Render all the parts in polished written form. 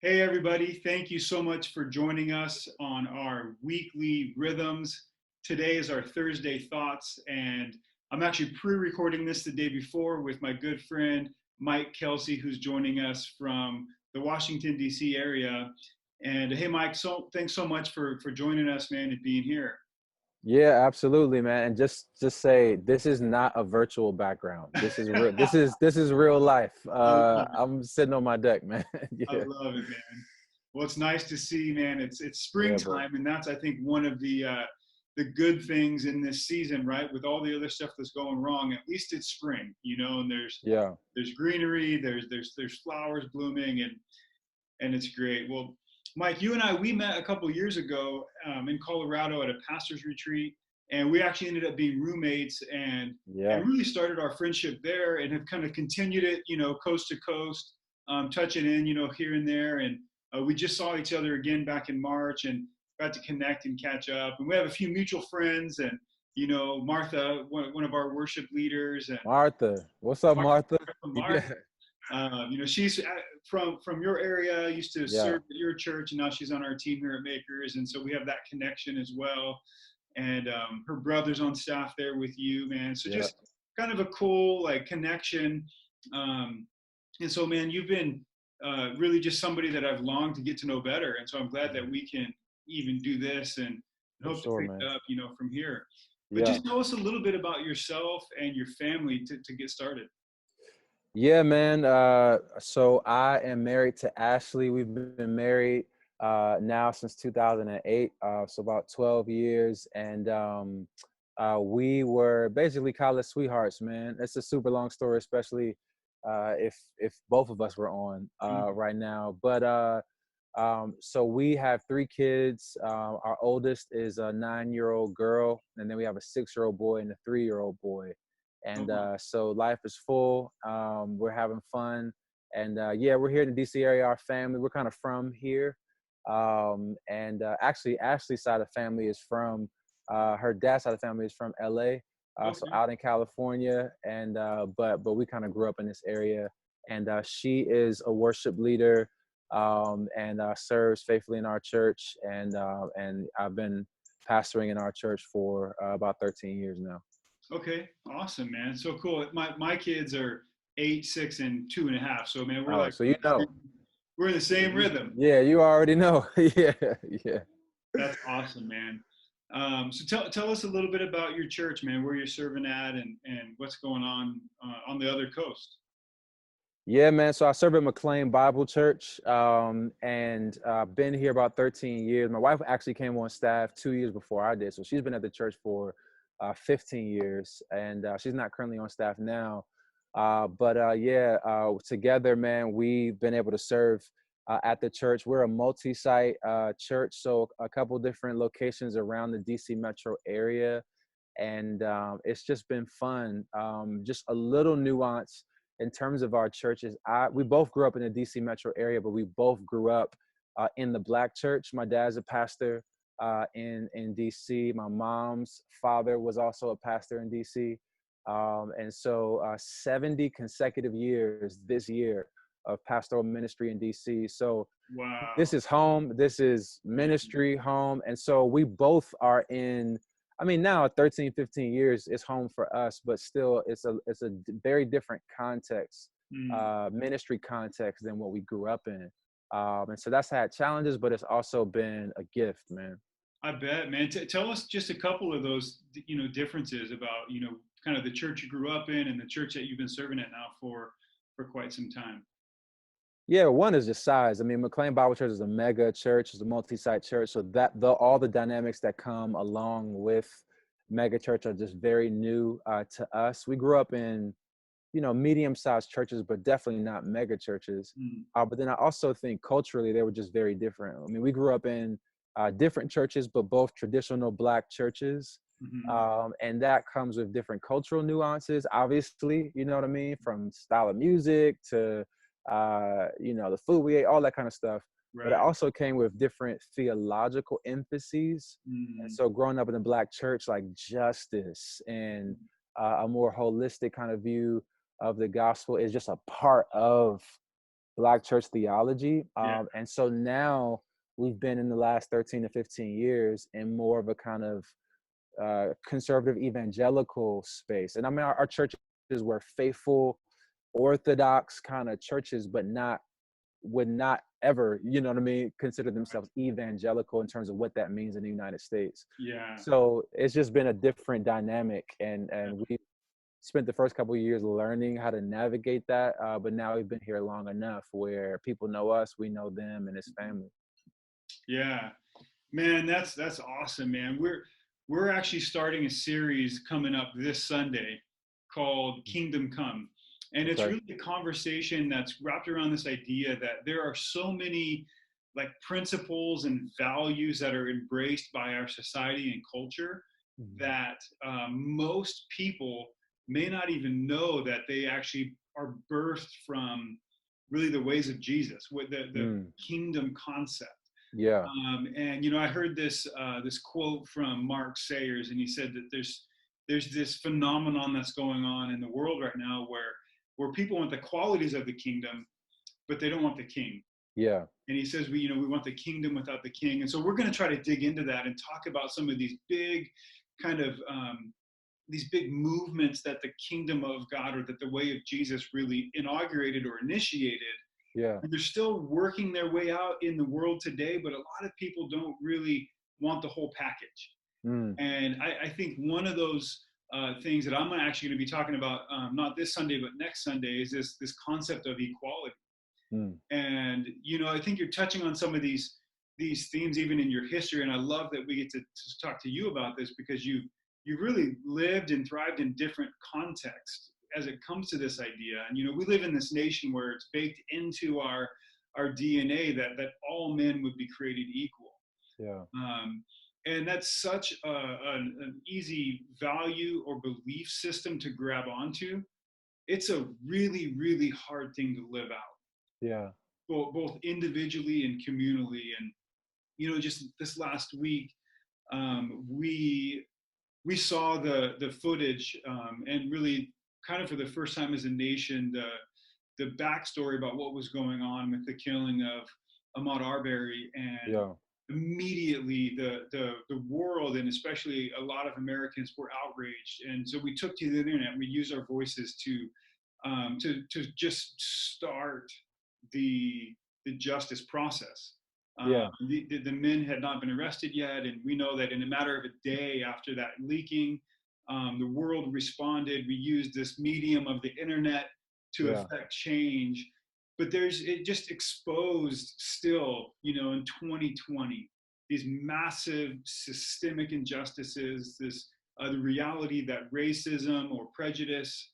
Hey, everybody. Thank you so much for joining us on our weekly rhythms. Today is our Thursday Thoughts, and I'm actually pre recording this the day before with my good friend Mike Kelsey, who's joining us from the Washington, D.C. area. And hey, Mike, so thanks so much for joining us, man, and being here. Yeah, absolutely, man. And just say this is not a virtual background. This is real. This is real life. I love it. I'm sitting on my deck, man. I Yeah, love it, man. Well, it's nice to see, man. It's yeah, bro. springtime, and that's I think one of the good things in this season, right? With all the other stuff that's going wrong, at least it's spring, and Yeah, there's greenery, there's flowers blooming, and it's great. Well, Mike, you and I we met a couple of years ago in Colorado at a pastor's retreat, and we actually ended up being roommates and yeah. really started our friendship there, and have kind of continued it, coast to coast, touching in, here and there, and we just saw each other again back in March and got to connect and catch up, and we have a few mutual friends, and Martha, one of our worship leaders, and Martha, what's up, Martha? Martha, Yeah, she's from your area, used to yeah, serve at your church, and now she's on our team here at Makers, and so we have that connection as well. And her brother's on staff there with you, man. So yeah. just kind of a cool like connection. Um, and so, man, you've been really just somebody that I've longed to get to know better, and so I'm glad that Mhm. we can even do this and For hope to sure, pick man. it up, from here. But Yeah. just tell us a little bit about yourself and your family to get started. Yeah, man. So I am married to Ashley. We've been married now since 2008, so about 12 years. And we were basically college sweethearts, man. It's a super long story, especially if both of us were on Mhm. right now. But so we have three kids. Our oldest is a 9-year-old girl, and then we have a 6-year-old boy and a 3-year-old boy. Oh, And wow. so life is full. We're having fun, and yeah, we're here in the DC area. Our family, we're kind of from here, and actually, Ashley's side of the family is from her dad's side of the family is from LA, so Okay. out in California, and but we kind of grew up in this area. And she is a worship leader and serves faithfully in our church. And I've been pastoring in our church for about 13 years now. Okay, awesome, man. So cool. My kids are 8, 6, and 2.5. So man, we're Oh, like so you know. we're in the same rhythm. Yeah, you already know. Yeah, yeah. That's awesome, man. So tell us a little bit about your church, man. Where you're serving at, and what's going on the other coast. Yeah, man. So I serve at McLean Bible Church, and been here about 13 years. My wife actually came on staff 2 years before I did, so she's been at the church for 15 years, and she's not currently on staff now. But yeah, together, man, we've been able to serve at the church. We're a multi-site church, so a couple different locations around the DC metro area, and it's just been fun. Just a little nuance in terms of our churches. We both grew up in the DC metro area, but we both grew up in the Black church. My dad's a pastor in DC. My mom's father was also a pastor in DC. And so 70 consecutive years this year of pastoral ministry in DC. So this Wow. is home, this is Man. ministry home. And so we both are in, I mean, now 13, 15 years is home for us, but still it's a very different context, Mm, ministry context than what we grew up in. And so that's had challenges, but it's also been a gift, man. I bet, man. Tell us just a couple of those, differences about, kind of the church you grew up in and the church that you've been serving at now for quite some time. Yeah, one is just size. I mean, McLean Bible Church is a mega church, it's a multi-site church. So that all the dynamics that come along with mega church are just very new to us. We grew up in, medium-sized churches, but definitely not mega churches. Mm, But then I also think culturally they were just very different. I mean, we grew up in different churches, but both traditional Black churches. hmm. And that comes with different cultural nuances, obviously, you know what I mean? From style of music to, the food we ate, all that kind of stuff. But it Right. also came with different theological emphases. And Mm, so growing up in the Black church, like justice and a more holistic kind of view of the gospel is just a part of Black church theology. Yeah. And so now we've been in the last 13 to 15 years in more of a kind of conservative evangelical space. And I mean, our churches were faithful, orthodox kind of churches, but would not ever, you know what I mean, consider themselves evangelical in terms of what that means in the United States. Yeah. So it's just been a different dynamic, and Yeah. we spent the first couple of years learning how to navigate that. But now we've been here long enough where people know us, we know them, and it's family. Yeah. Man, that's awesome, man. We're actually starting a series coming up this Sunday called Kingdom Come. And it's Okay. really a conversation that's wrapped around this idea that there are so many like principles and values that are embraced by our society and culture Mhm. that most people may not even know that they actually are birthed from really the ways of Jesus, with the Mm. kingdom concept. Yeah. And I heard this quote from Mark Sayers, and he said that there's this phenomenon that's going on in the world right now where people want the qualities of the kingdom, but they don't want the king. Yeah. And he says we want the kingdom without the king. And so we're going to try to dig into that and talk about some of these big kind of these big movements that the kingdom of God or that the way of Jesus really inaugurated or initiated. Yeah. And they're still working their way out in the world today, but a lot of people don't really want the whole package. Mm. And I think one of those things that I'm actually going to be talking about, not this Sunday, but next Sunday, is this concept of equality. Mm. And I think you're touching on some of these themes even in your history, and I love that we get to talk to you about this because you've really lived and thrived in different contexts as it comes to this idea. And we live in this nation where it's baked into our DNA that all men would be created equal. Yeah. um, and that's such an easy value or belief system to grab onto. It's a really, really hard thing to live out, Yeah. both individually and communally. And just this last week, we saw the footage, and really kind of for the first time as a nation, the backstory about what was going on with the killing of Ahmaud Arbery. And Yeah. immediately the world, and especially a lot of Americans, were outraged. And so we took to the internet. We used our voices to just start the justice process. Yeah. The men had not been arrested yet, and we know that in a matter of a day after that leaking, the world responded. We used this medium of the internet to Yeah. affect change. But it just exposed still, in 2020, these massive systemic injustices, the reality that racism or prejudice,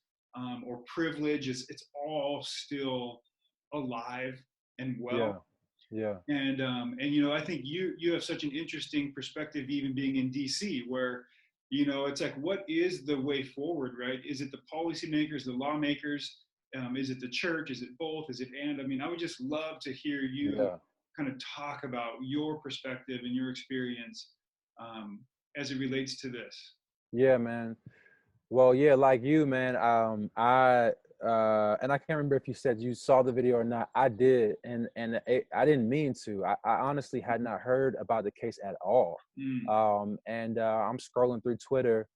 or privilege it's all still alive and Yeah. well. Yeah. And I think you have such an interesting perspective, even being in DC, where it's like, what is the way forward, right? Is it the policymakers, the lawmakers? Is it the church? Is it both? Is it and? I mean, I would just love to hear you Yeah. kind of talk about your perspective and your experience, as it relates to this. Yeah, man. Well, yeah, like you, man. I and I can't remember if you said you saw the video or not. I did, and I didn't mean to. I honestly had not heard about the case at all. Mm, And I'm scrolling through Twitter,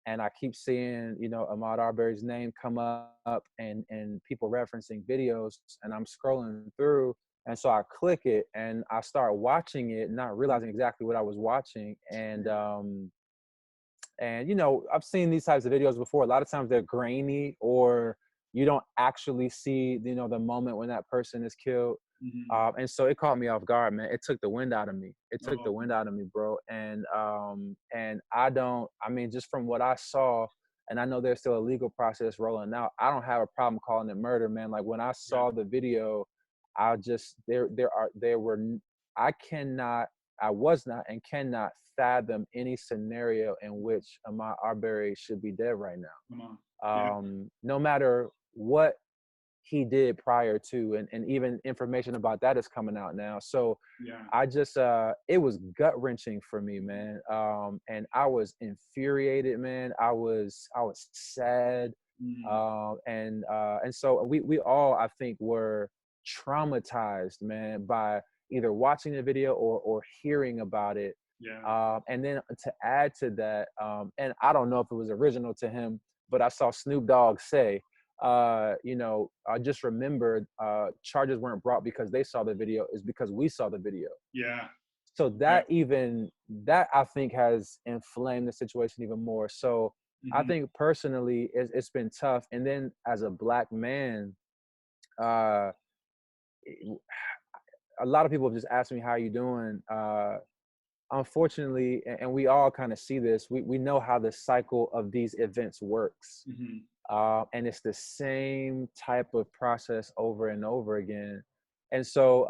and I keep seeing, Ahmaud Arbery's name come up, and people referencing videos, and I'm scrolling through, and so I click it, and I start watching it, not realizing exactly what I was watching, and I've seen these types of videos before. A lot of times they're grainy, or you don't actually see, the moment when that person is killed. mm-hmm. And so it caught me off guard, man. It took the wind out of me. It took the Oh, wind out of me, bro. And I don't. I mean, just from what I saw, and I know there's still a legal process rolling out. I don't have a problem calling it murder, man. Like when I yeah. saw the video, I just there were I cannot I was not and cannot fathom any scenario in which Ahmaud Arbery should be dead right Come on. Yeah. now. No matter what he did prior to, and even information about that is coming out now. So Yeah. I just it was gut wrenching for me, man. And I was infuriated, man. I was sad. Mm, And so we all, I think, were traumatized, man, by either watching the video or hearing about it. Yeah. And then to add to that, and I don't know if it was original to him, but I saw Snoop Dogg say, I just remembered charges weren't brought because they saw the video, is because we saw the video. Yeah. So Right. that I think has inflamed the situation even more. So I Mm-hmm. think personally it's been tough. And then as a Black man, uh, a lot of people have just asked me, how you doing? Unfortunately, and we all kind of see this, we know how the cycle of these events works. Mm-hmm. And it's the same type of process over and over again. And so,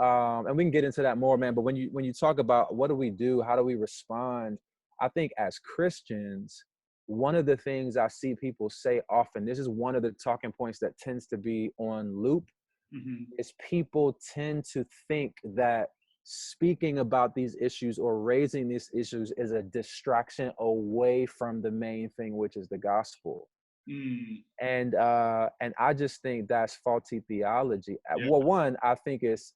and we can get into that more, man. But when you talk about what do we do, how do we respond, I think as Christians, one of the things I see people say often, this is one of the talking points that tends to be on loop, Mm-hmm. is people tend to think that speaking about these issues or raising these issues is a distraction away from the main thing, which is the gospel. Mm. And I just think that's faulty theology. Yeah. Well, one, I think it's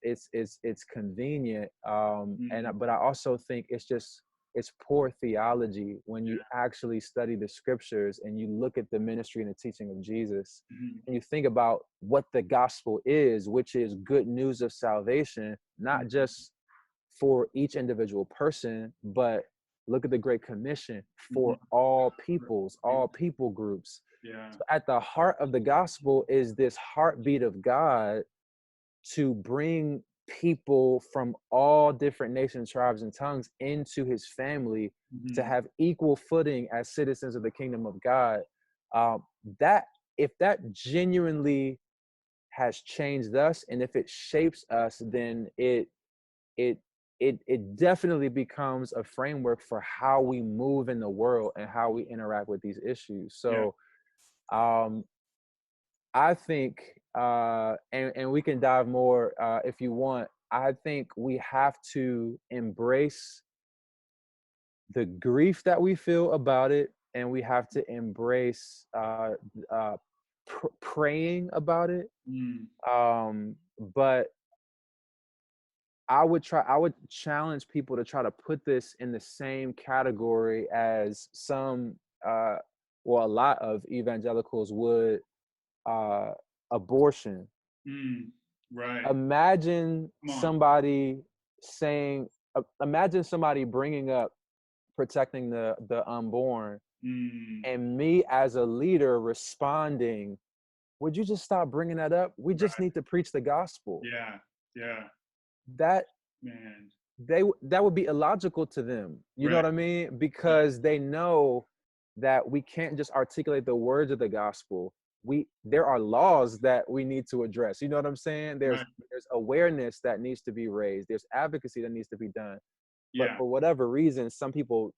convenient, Mm. but I also think it's poor theology when you Yeah. actually study the scriptures and you look at the ministry and the teaching of Jesus, Mm-hmm. and you think about what the gospel is, which is good news of salvation, not Mm-hmm. just for each individual person, but look at the Great Commission Mm-hmm. for all peoples, all people groups. Yeah. So at the heart of the gospel is this heartbeat of God to bring people from all different nations, tribes, and tongues into his family to Mm-hmm. have equal footing as citizens of the kingdom of God. Um, that if that genuinely has changed us, and if it shapes us, then it it definitely becomes a framework for how we move in the world and how we interact with these issues. Yeah. So um I think and we can dive more if you want. I think we have to embrace the grief that we feel about it, and we have to embrace praying about it. Mm. But I would challenge people to try to put this in the same category as some, a lot of evangelicals would, uh, abortion. Mm. Right. Imagine Come on. somebody imagine somebody bringing up protecting the unborn, Mm. and me as a leader responding, would you just stop bringing that up? We just Right. need to preach the gospel. Yeah. Yeah. That Man. that would be illogical to them. You know Right. what I mean? Right. Because they know that we can't just articulate the words of the gospel. There are laws that we need to address. You know what I'm saying? Right. There's awareness that needs to be raised. There's advocacy that needs to be done. But Yeah. for whatever reason, some people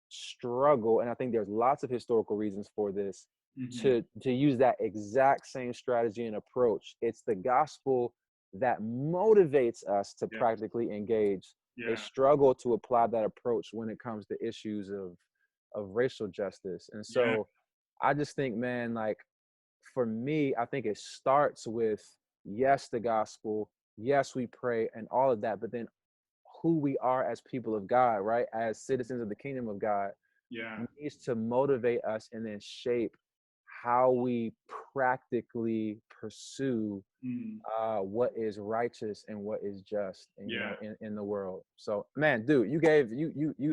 struggle, and I think there's lots of historical reasons for this, Mm-hmm. to use that exact same strategy and approach. It's the gospel that motivates us to Yeah. practically engage. They Yeah. struggle to apply that approach when it comes to issues of racial justice. And Yeah. so I just think, man, like for me, I think it starts with, yes, the gospel, yes, we pray and all of that, but then who we are as people of God, right? As citizens of the kingdom of God, Yeah. needs to motivate us and then shape how we practically pursue Mm. what is righteous and what is just, and Yeah. in the world. So, man, dude, you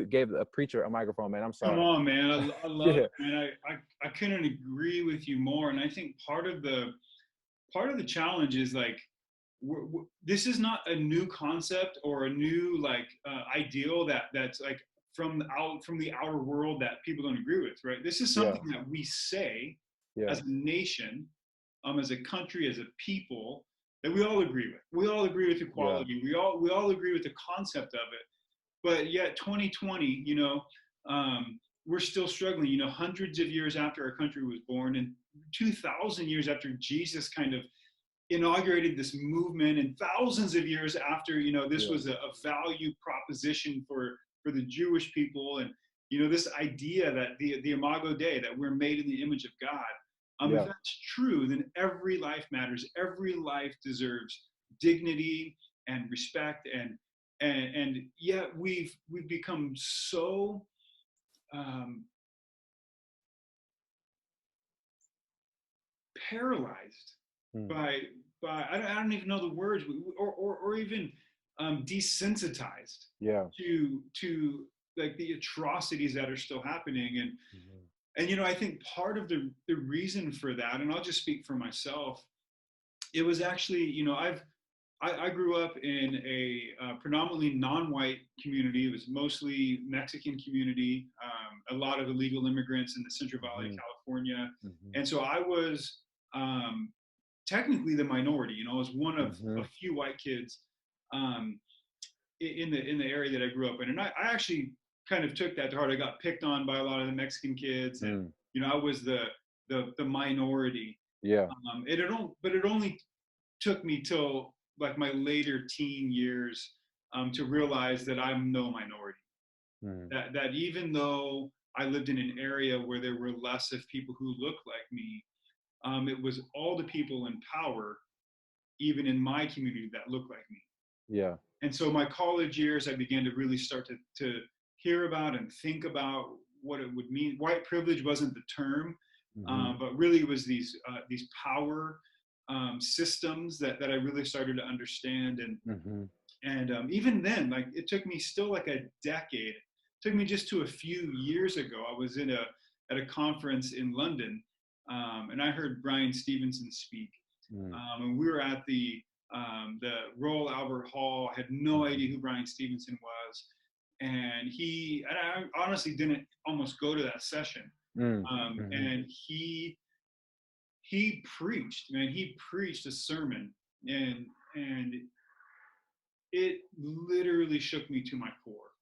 gave a preacher a microphone, man. I'm Come sorry. on, man. I love Yeah, it, man. I couldn't agree with you more. And I think part of the challenge is like this is not a new concept or a new like ideal that's like from the outer world that people don't agree with, right? This is yeah, something that we say yeah, as a nation, as a country, as a people, that we all agree with. We all agree with yeah, equality. We all agree with the concept of it. But yet 2020, we're still struggling, hundreds of years after our country was born, and 2000 years after Jesus kind of inaugurated this movement, and thousands of years after, this yeah, was a value proposition for the Jewish people. And this idea that the Imago Dei, that we're made in the image of God. If yeah, that's true, then every life matters. Every life deserves dignity and respect, and yet we've become so paralyzed by I don't even know the words, or even desensitized to like the atrocities that are still happening. And you know, I think part of the reason for that, and I'll just speak for myself, it was actually, you know, I grew up in a predominantly non-white community. It was mostly Mexican community, a lot of illegal immigrants in the Central Valley of California. And so I was technically the minority. You know, I was one of a few white kids in the area that I grew up in. And I actually kind of took that to heart. I got picked on by a lot of the Mexican kids, and you know, I was the minority. But it only took me till like my later teen years to realize that I'm no minority. That even though I lived in an area where there were less of people who looked like me, it was all the people in power, even in my community, that looked like me. And so my college years, I began to really start to hear about and think about what it would mean. White privilege wasn't the term, but really it was these power systems that I really started to understand. And even then, like, it took me still like a decade. It took me just to a few years ago. I was at a conference in London, and I heard Brian Stevenson speak. And we were at the Royal Albert Hall. I had no idea who Brian Stevenson was, and I honestly didn't almost go to that session. And he preached, man. He preached a sermon, and it literally shook me to my core.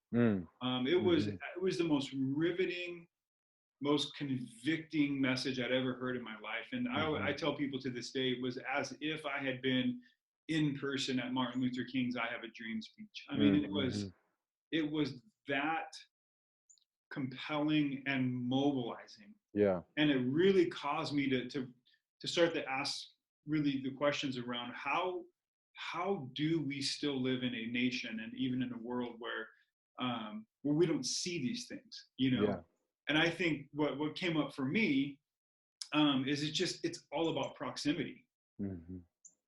It was the most riveting, most convicting message I'd ever heard in my life. And I tell people to this day, it was as if I had been in person at Martin Luther King's "I Have a Dream" speech. I mean, it was that compelling and mobilizing. And it really caused me to start to ask really the questions around how do we still live in a nation and even in a world where we don't see these things, you know? And I think what came up for me is it's all about proximity.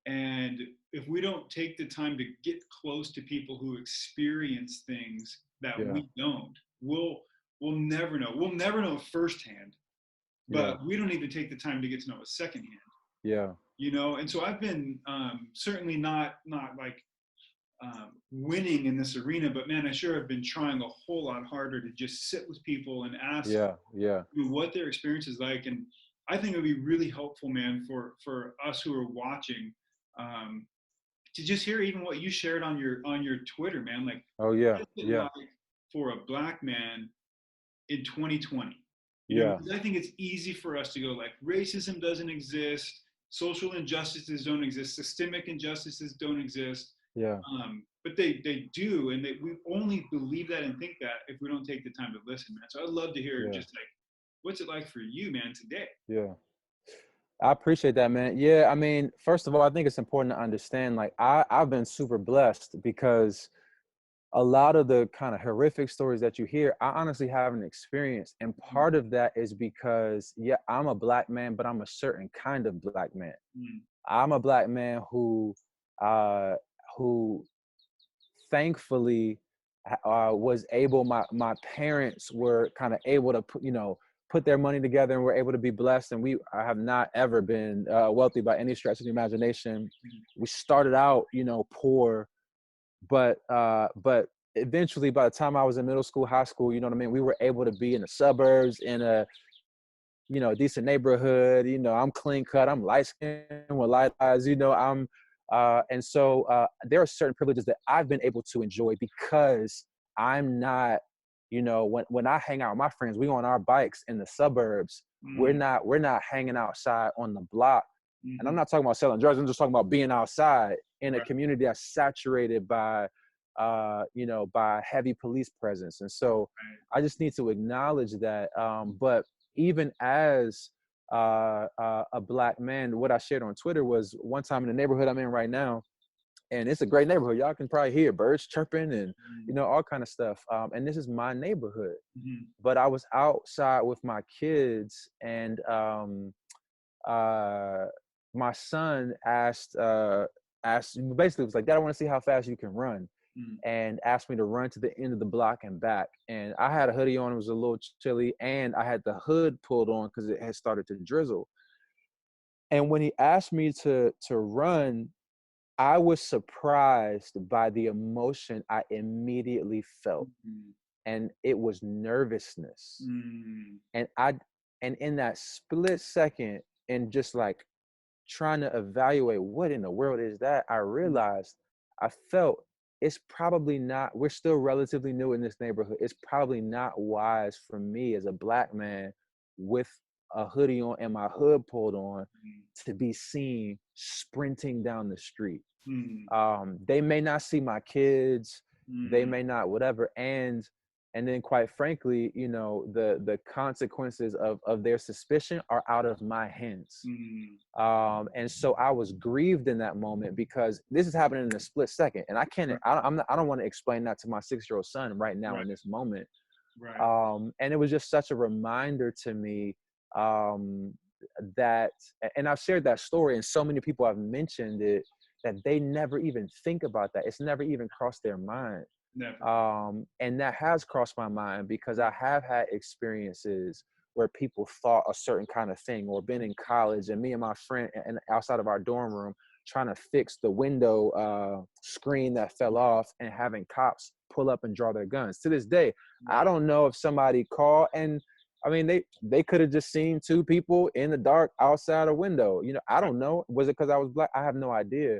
And if we don't take the time to get close to people who experience things that we don't, we'll never know. We'll never know firsthand, but we don't even take the time to get to know it secondhand. You know, and so I've been certainly not like winning in this arena, but man, I sure have been trying a whole lot harder to just sit with people and ask what their experience is like. And I think it would be really helpful, man, for us who are watching, to just hear even what you shared on your Twitter, man. Like, like for a Black man in 2020. You know, because I think it's easy for us to go like, racism doesn't exist, social injustices don't exist, systemic injustices don't exist. But they do, and we only believe that and think that if we don't take the time to listen, man. So I'd love to hear just like, what's it like for you, man, today? I appreciate that, man. I mean, first of all, I think it's important to understand, like, I've been super blessed because a lot of the kind of horrific stories that you hear, I honestly haven't experienced. And part of that is because, I'm a Black man, but I'm a certain kind of Black man. I'm a Black man who thankfully was able, my parents were kind of able to put their money together and were able to be blessed. And I have not ever been wealthy by any stretch of the imagination. We started out, poor, but eventually, by the time I was in middle school, high school, you know what I mean, we were able to be in the suburbs, in a decent neighborhood. I'm clean cut, I'm light skinned with light eyes, and so there are certain privileges that I've been able to enjoy because I'm not, when I hang out with my friends, we on our bikes in the suburbs. We're not hanging outside on the block. And I'm not talking about selling drugs. I'm just talking about being outside in a community that's saturated by, by heavy police presence. And so I just need to acknowledge that. But even as a Black man, what I shared on Twitter was one time in the neighborhood I'm in right now, and it's a great neighborhood. Y'all can probably hear birds chirping and, Mm, you know, all kind of stuff. And this is my neighborhood. mhm, But I was outside with my kids, and uh, my son asked basically was like, Dad, I want to see how fast you can run, mm, and asked me to run to the end of the block and back. And I had a hoodie on; it was a little chilly, and I had the hood pulled on because it had started to drizzle. And when he asked me to run, I was surprised by the emotion I immediately felt, mhm, and it was nervousness. mm, And in that split second, and just like trying to evaluate what in the world is that, I mm, realized, I felt it's probably not, we're still relatively new in this neighborhood. It's probably not wise for me as a Black man with a hoodie on and my hood pulled on to be seen sprinting down the street. mm, They may not see my kids, they mm, may not whatever, and then quite frankly, you know, the consequences of their suspicion are out of my hands. mm, And so I was grieved in that moment because this is happening in a split second, and I can't. right, I don't want to explain that to my 6-year-old son right now right, in this moment. right. And it was just such a reminder to me, um, that, and I've shared that story, and so many people have mentioned it, that they never even think about that. It's never even crossed their mind. Never. And that has crossed my mind because Mm, I have had experiences where people thought a certain kind of thing, or been in college, and me and my friend and outside of our dorm room trying to fix the window screen that fell off, and having cops pull up and draw their guns. To this day, I right. don't know if somebody called, and I mean, they could have just seen two people in the dark outside a window. You know, I Right. don't know. Was it because I was Black? I have no idea.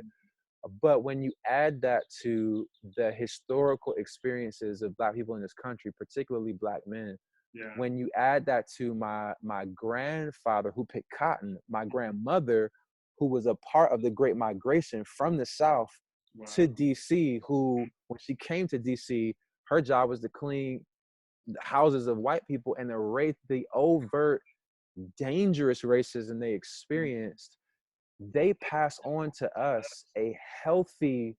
But when you add that to the historical experiences of Black people in this country, particularly Black men, Yeah. when you add that to my grandfather who picked cotton, my grandmother who was a part of the Great Migration from the South to Wow. DC, who when she came to DC, her job was to clean the houses of white people, and the overt dangerous racism they Mm, experienced, they pass on to us a healthy,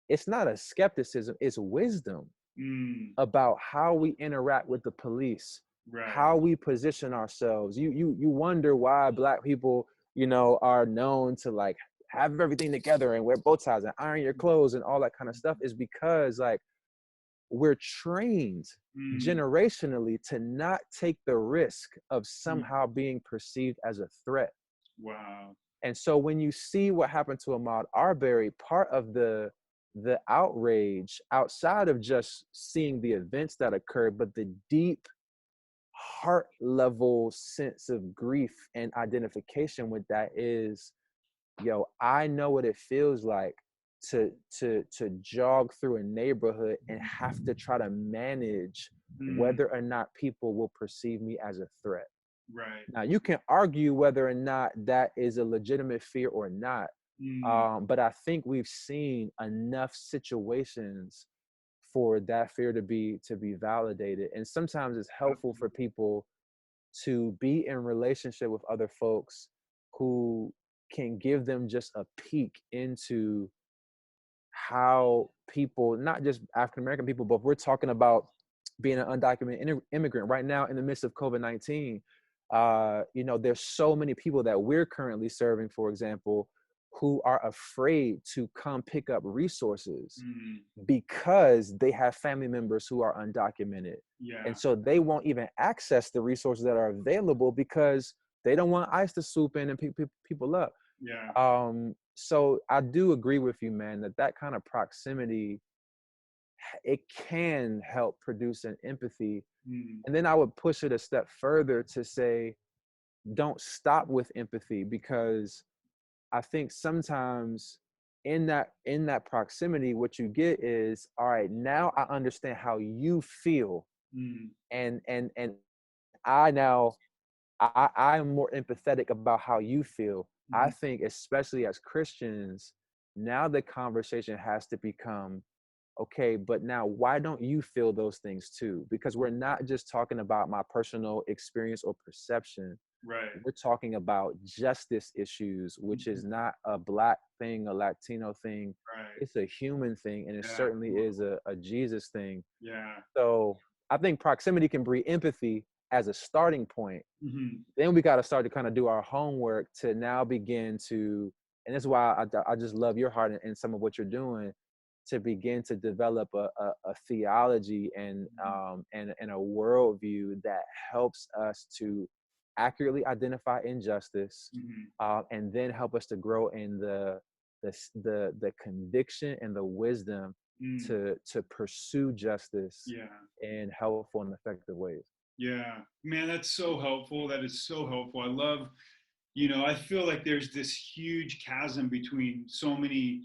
it's not a skepticism, it's wisdom mm, about how we interact with the police, right. how we position ourselves. You wonder why Black people, you know, are known to like have everything together and wear bow ties and iron your clothes and all that kind of stuff, is because like we're trained Mm, generationally to not take the risk of mm, somehow being perceived as a threat. wow. And so when you see what happened to Ahmaud Arbery, part of the outrage, outside of just seeing the events that occurred, but the deep heart level sense of grief and identification with that is, yo, I know what it feels like to jog through a neighborhood and have to try to manage Mm, whether or not people will perceive me as a threat. right. Now, you can argue whether or not that is a legitimate fear or not, Mm, but I think we've seen enough situations for that fear to be validated. And sometimes it's helpful for absolutely. people to be in relationship with other folks who can give them just a peek into how people, not just African American people, but we're talking about being an undocumented immigrant right now in the midst of COVID-19. You know, there's so many people that we're currently serving, for example, who are afraid to come pick up resources Mm, because they have family members who are undocumented. And yeah. so they won't even access the resources that are available because they don't want ICE to swoop in and pick people up. Yeah. So I do agree with you, man, that kind of proximity, it can help produce an empathy. Mm, And then I would push it a step further to say, don't stop with empathy, because I think sometimes in that proximity, what you get is, all right, now I understand how you feel, mm, and I now I'm more empathetic about how you feel. I mm, think, especially as Christians, now the conversation has to become, okay, but now why don't you feel those things too? Because we're not just talking about my personal experience or perception, Right. We're talking about justice issues, which is Mhm. not a Black thing, a Latino thing. Right. It's a human thing, and it Yeah. certainly is a Jesus thing. Yeah. So I think proximity can breed empathy as a starting point. Hmm. Then we got to start to kind of do our homework to now begin to, and this is why I just love your heart and some of what you're doing, to begin to develop a theology and a worldview that helps us to accurately identify injustice, Hmm. and then help us to grow in the conviction and the wisdom Mm. to pursue justice Yeah. in helpful and effective ways. Yeah. Man, that's so helpful. That is so helpful. I love, I feel like there's this huge chasm between so many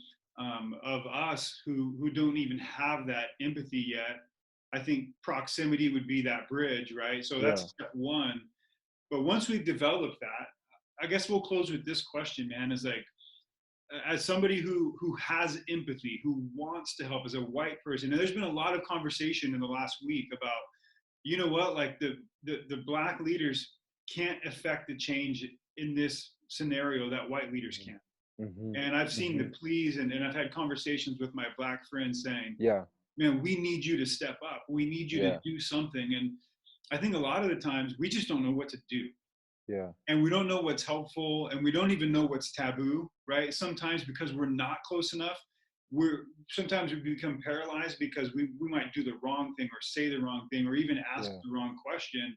of us who don't even have that empathy yet. I think proximity would be that bridge, right? So Yeah. that's step one. But once we've developed that, I guess we'll close with this question, man, is like, as somebody who has empathy, who wants to help as a white person, and there's been a lot of conversation in the last week about, like the black leaders can't affect the change in this scenario that white leaders can. Mm-hmm. And I've seen Mm-hmm. the pleas, and I've had conversations with my black friends saying, Yeah. man, we need you to step up. We need you to Yeah. do something. And I think a lot of the times we just don't know what to do, Yeah. and we don't know what's helpful, and we don't even know what's taboo, right? Sometimes because we're not close enough, sometimes we become paralyzed because we might do the wrong thing or say the wrong thing or even ask Yeah. the wrong question.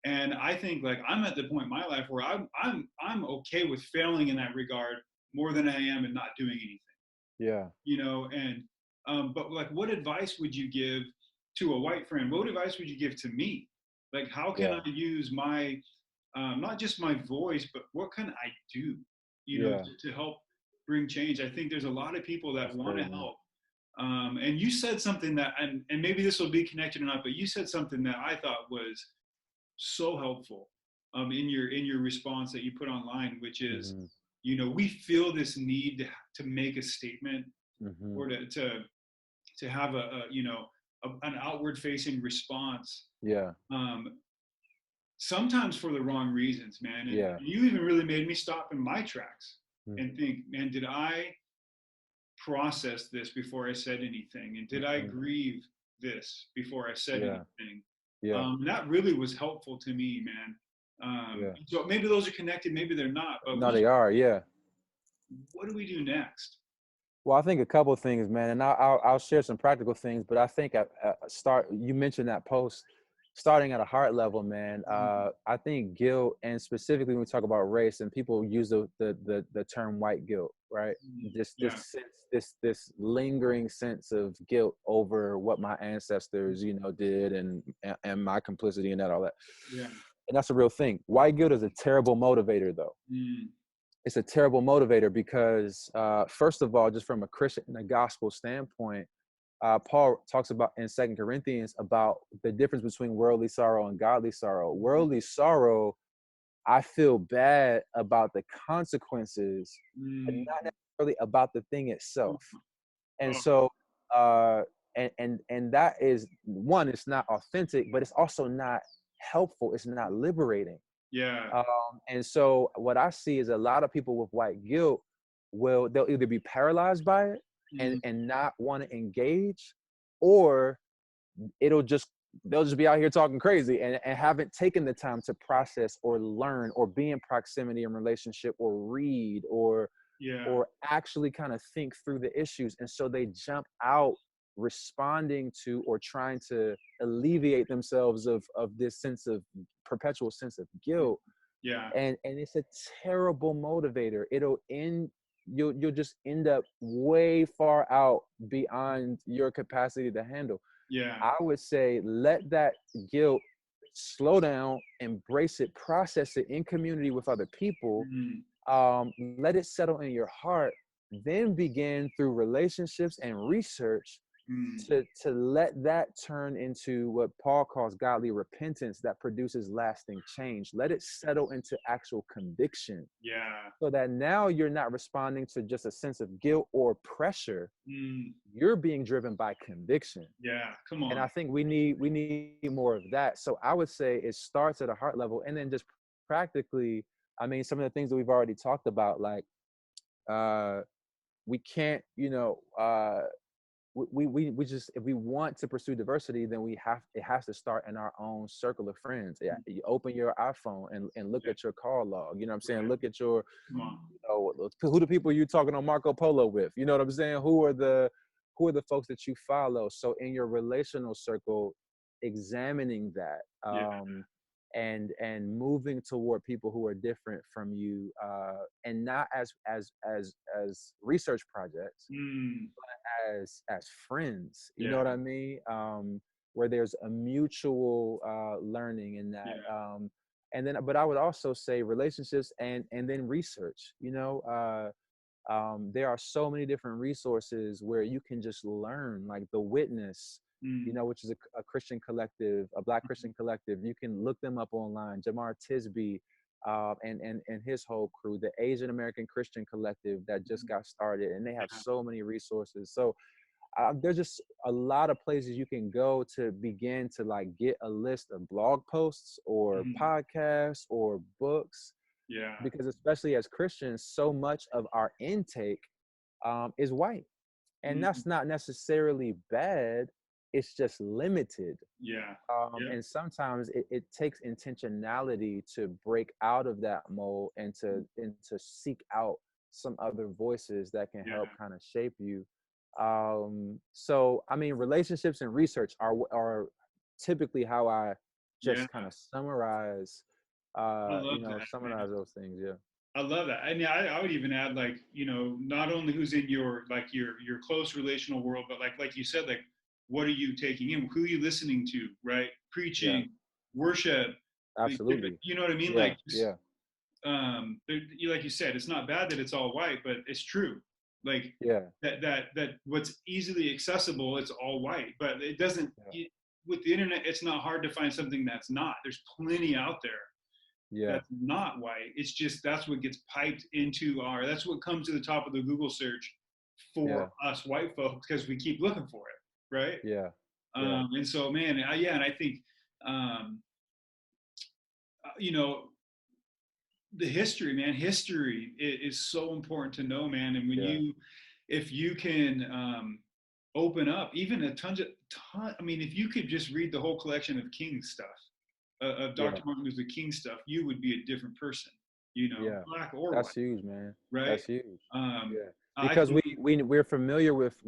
And I think, like, I'm at the point in my life where I'm okay with failing in that regard more than I am in not doing anything, Yeah. and but like, what advice would you give to a white friend? What advice would you give to me? Like, how can I Yeah. use my not just my voice, but what can I do, Yeah. to help bring change? I think there's a lot of people that That's want to great, man. help. And you said something that, and maybe this will be connected or not, but you said something that I thought was so helpful in your response that you put online, which is, Mm-hmm. we feel this need to make a statement Mm-hmm. or to have an outward facing response. Yeah. Um, Sometimes for the wrong reasons, man. And Yeah. you even really made me stop in my tracks Mm-hmm. and think, man, did I process this before I said anything? And did I Mm-hmm. grieve this before I said Yeah. anything? Yeah. That really was helpful to me, man. Yeah. So maybe those are connected, maybe they're not, but No, they are. Yeah. what do we do next? Well, I think a couple of things, man, and I'll share some practical things. But I think start. You mentioned that post, starting at a heart level, man. Mhm. I think guilt, and specifically when we talk about race, and people use the term white guilt, right? This Yeah, sense, this lingering sense of guilt over what my ancestors, did, and my complicity in that, all that. yeah. And that's a real thing. White guilt is a terrible motivator, though. Mm, It's a terrible motivator because, first of all, just from a Christian and a gospel standpoint, Paul talks about in 2 Corinthians about the difference between worldly sorrow and godly sorrow. Worldly sorrow, I feel bad about the consequences, but mm. not necessarily about the thing itself. And Oh, so, uh, and that is one. It's not authentic, but it's also not helpful. It's not liberating. yeah. And so what I see is a lot of people with white guilt they'll either be paralyzed by it Mm, and not want to engage, or it'll just they'll just be out here talking crazy and haven't taken the time to process or learn or be in proximity and relationship or read yeah, or actually kind of think through the issues. And so they jump out responding to or trying to alleviate themselves of this perpetual sense of guilt, yeah, and it's a terrible motivator. You'll just end up way far out beyond your capacity to handle. yeah. I would say let that guilt slow down, embrace it, process it in community with other people. Mm, Let it settle in your heart, then begin through relationships and research mm, to let that turn into what Paul calls godly repentance that produces lasting change. Let it settle into actual conviction, yeah. so that now you're not responding to just a sense of guilt or pressure. Mm, You're being driven by conviction. yeah. Come And on. I think we need more of that. So I would say it starts at a heart level, and then just practically, I mean, some of the things that we've already talked about, like we can't, we just, if we want to pursue diversity, then it has to start in our own circle of friends. Yeah, you open your iPhone and look Yeah. at your call log. You know what I'm saying? Right. Look at your, Come on. who the people you talking on Marco Polo with. You know what I'm saying? Who are the folks that you follow? So in your relational circle, examining that, Yeah. and moving toward people who are different from you, and not as research projects, Mm. as friends. You know Yeah. what I mean? Where there's a mutual learning in Yeah. that. And then, but I would also say relationships and then research. There are so many different resources where you can just learn, like the Witness, Mm. which is a Christian collective, a Black Christian collective. You can look them up online. Jamar Tisby, and his whole crew, the Asian American Christian Collective that just got started, and they have Yeah. so many resources. So there's just a lot of places you can go to begin to like get a list of blog posts or Mm. podcasts or books, Yeah. because especially as Christians, so much of our intake is white, and Mm. that's not necessarily bad. It's just limited. Yeah. Yeah. And sometimes it takes intentionality to break out of that mold and to seek out some other voices that can Yeah. help kind of shape you. So I mean, relationships and research are typically how I Yeah. just kind of summarize I love that, man. summarize those things. Yeah. I love that. I mean, I would even add, like, not only who's in your, like, your close relational world, but like you said, like, what are you taking in? Who are you listening to, right? Yeah. Preaching, worship, Absolutely. you know what I mean? Yeah. Like, just, Yeah. like you said, it's not bad that it's all white, but it's true. Like Yeah. that what's easily accessible, it's all white, but it doesn't. Yeah. With the internet, it's not hard to find something that's not. There's plenty out there Yeah. that's not white. It's just that's what gets piped into that's what comes to the top of the Google search Yeah. for us white folks because we keep looking for it, right? Yeah. Yeah. And so, man, yeah, and I think, um, you know, the history, man, history is so important to know, man. And when Yeah. if you can open up even I mean, if you could just read the whole collection of King stuff, of Yeah. Dr. Martin Luther King stuff, you would be a different person, Yeah. black or That's white, huge, man. right? That's huge. Um, Yeah. I Because think, we're familiar with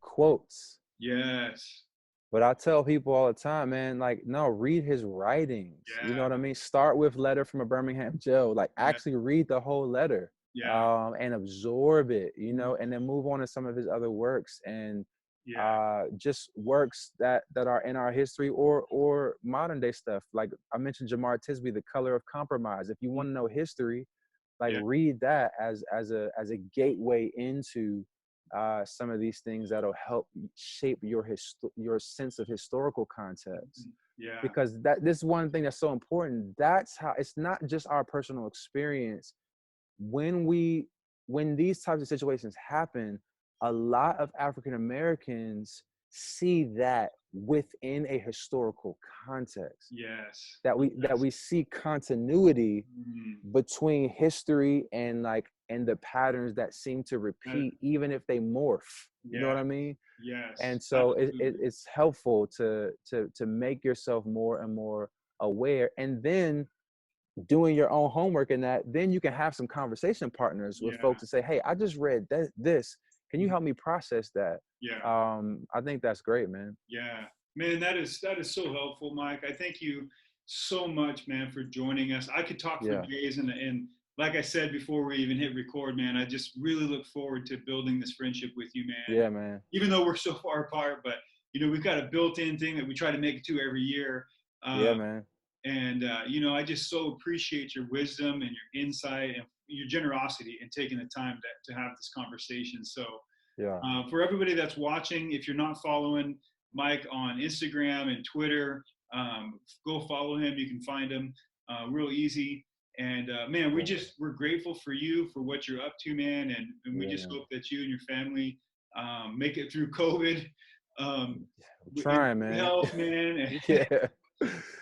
quotes, yes, but I tell people all the time, man, like, no, read his writings. You know yeah, what I mean? Start with Letter from a Birmingham Jail. Like, yeah, actually read the whole letter, yeah, and absorb it, mm, and then move on to some of his other works, and yeah, just works that are in our history or modern day stuff. Like I mentioned, Jamar Tisby, The Color of Compromise. If you mm, want to know history, like, yeah, read that as a gateway into some of these things that'll help shape your sense of historical context. mm, yeah, Because this is one thing that's so important. That's how, it's not just our personal experience. When these types of situations happen, a lot of African Americans see that within a historical context, yes, that we see continuity mm, between history and the patterns that seem to that- repeat, even if they morph. You know yeah, what I mean? yes, And so absolutely, it's helpful to make yourself more and more aware, and then doing your own homework in that, then you can have some conversation partners with yeah, folks to say, hey, I just read this. Can you mm, help me process that? yeah. I think that's great, man. Yeah, man, that is so helpful, Mike. I thank you so much, man, for joining us. I could talk for Yeah. days, and like I said before we even hit record, man, I just really look forward to building this friendship with you, man. Yeah, man. Even though we're so far apart, but we've got a built-in thing that we try to make it to every year. Yeah, Uh, man. and I just so appreciate your wisdom and your insight and your generosity in taking the time to have this conversation. So Yeah. for everybody that's watching, if you're not following Mike on Instagram and Twitter, go follow him. You can find him real easy. And man, Yeah. we're grateful for you for what you're up to, man. And we Yeah, just man. hope that you and your family make it through COVID I'm in trying, good man. health, man. Yeah.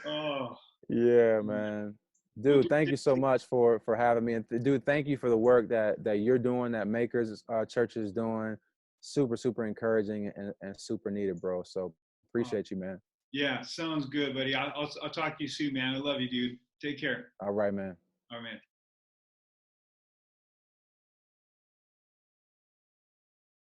Oh, Yeah, man. Well, Dude, thank you so much for having me. And dude, thank you for the work that you're doing, that Makers Church is doing. Super, super encouraging and super needed, bro. So appreciate you, man. yeah, sounds good, buddy. I'll talk to you soon, man. I love you, dude. Take care. All right, man. All right, man.